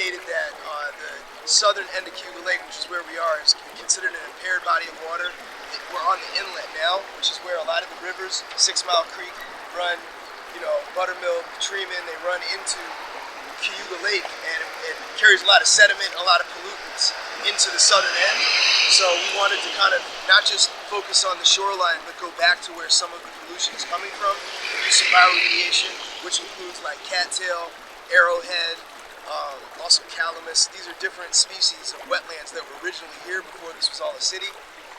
indicated that the southern end of Cayuga Lake, which is where we are, is considered an impaired body of water. We're on the inlet now, which is where a lot of the rivers, 6 Mile Creek, run, Buttermilk, Treeman, they run into Cayuga Lake, and it carries a lot of sediment, a lot of pollutants into the southern end. So we wanted to kind of not just focus on the shoreline, but go back to where some of the pollution is coming from, do some bioremediation, which includes like cattail, arrowhead, also calamus. These are different species of wetlands that were originally here before this was all a city.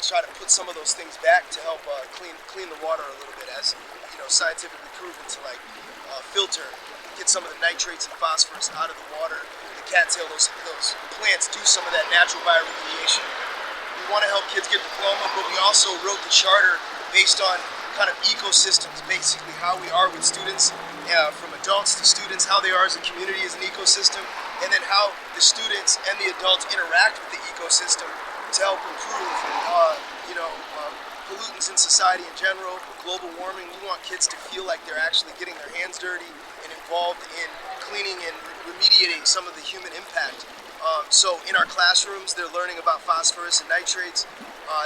Try to put some of those things back to help clean the water a little bit, as scientifically proven to filter, get some of the nitrates and phosphorus out of the water. The cattail, those plants do some of that natural bioremediation. We want to help kids get a diploma, but we also wrote the charter based on kind of ecosystems, basically how we are with students, from adults to students, how they are as a community, as an ecosystem, and then how the students and the adults interact with the ecosystem to help improve, pollutants in society in general, global warming. We want kids to feel like they're actually getting their hands dirty and involved in cleaning and remediating some of the human impact. So in our classrooms, they're learning about phosphorus and nitrates.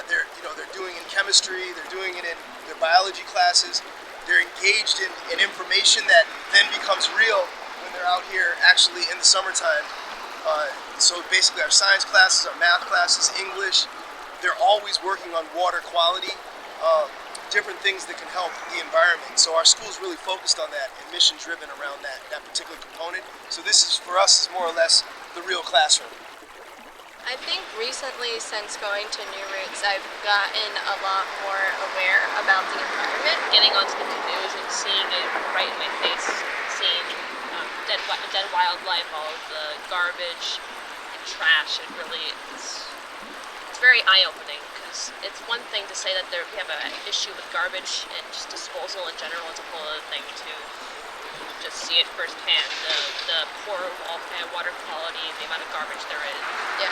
They're doing it in chemistry. They're doing it in their biology classes. They're engaged in information that then becomes real when they're out here actually in the summertime. So basically our science classes, our math classes, English, they're always working on water quality, different things that can help the environment. So our school's really focused on that and mission driven around that particular component. So this is, for us, is more or less the real classroom. I think recently, since going to New Roots, I've gotten a lot more aware about the environment. Getting onto the canoes and seeing it right in my face, seeing dead wildlife, all of the garbage and trash, it's very eye-opening, because it's one thing to say that we have an issue with garbage and just disposal in general. It's a whole other thing to just see it firsthand, the poor water quality, the amount of garbage there is. Yeah.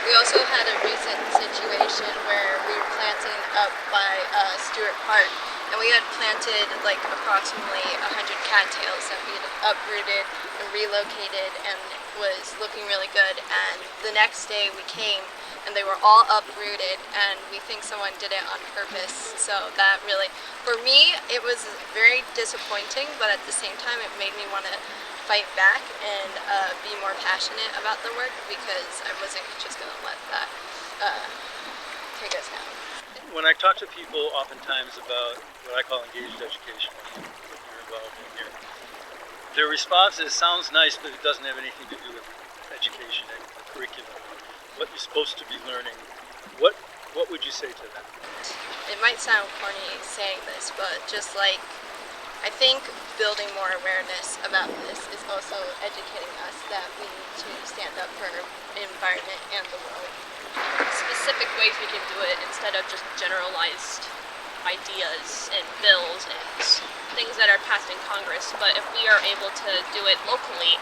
We also had a recent situation where we were planting up by Stewart Park, and we had planted like approximately 100 cattails that we had uprooted and relocated, and was looking really good. And the next day we came, and they were all uprooted, and we think someone did it on purpose. So that really, for me, it was very disappointing, but at the same time it made me want to fight back and be more passionate about the work, because I wasn't just going to let that take us down. When I talk to people oftentimes about what I call engaged education, what you're involved in here, their response is, sounds nice, but it doesn't have anything to do with education and the curriculum, what you're supposed to be learning. What would you say to that? It might sound corny saying this, but just like, I think building more awareness about this is also educating us that we need to stand up for our environment and the world. Specific ways we can do it instead of just generalized ideas and bills and things that are passed in Congress. But if we are able to do it locally,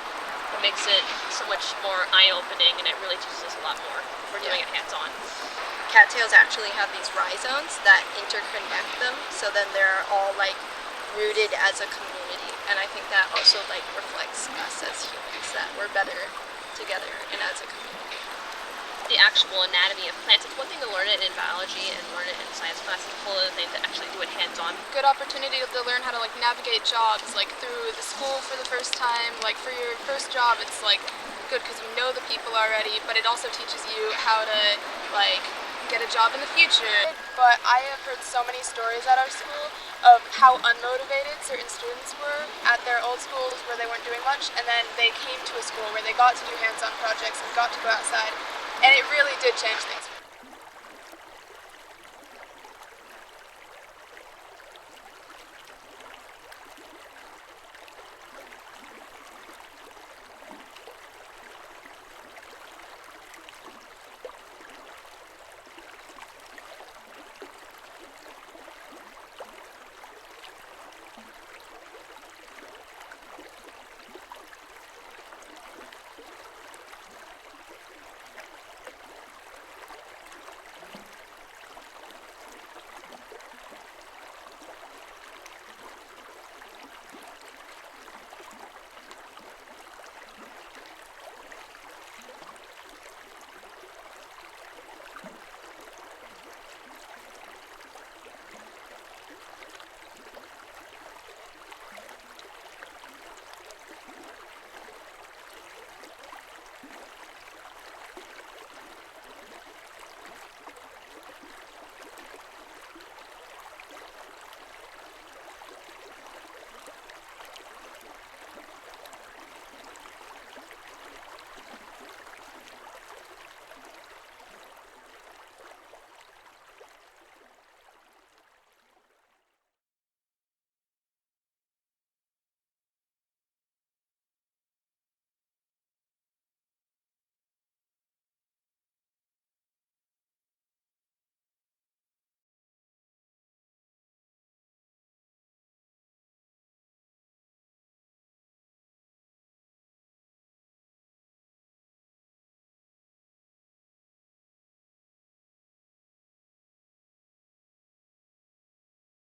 it makes it so much more eye-opening, and it really teaches us a lot more if we're doing it hands-on. Cattails actually have these rhizomes that interconnect them, so then they're all like rooted as a community, and I think that also like reflects us as humans, that we're better together and as a community. The actual anatomy of plants, it's one thing to learn it in biology and learn it in science class, it's a whole other thing to actually do it hands-on. Good opportunity to learn how to like navigate jobs, like through the school for the first time. Like for your first job, it's like good because you know the people already, but it also teaches you how to like get a job in the future. But I have heard so many stories at our school of how unmotivated certain students were at their old schools where they weren't doing much, and then they came to a school where they got to do hands-on projects and got to go outside, and it really did change things.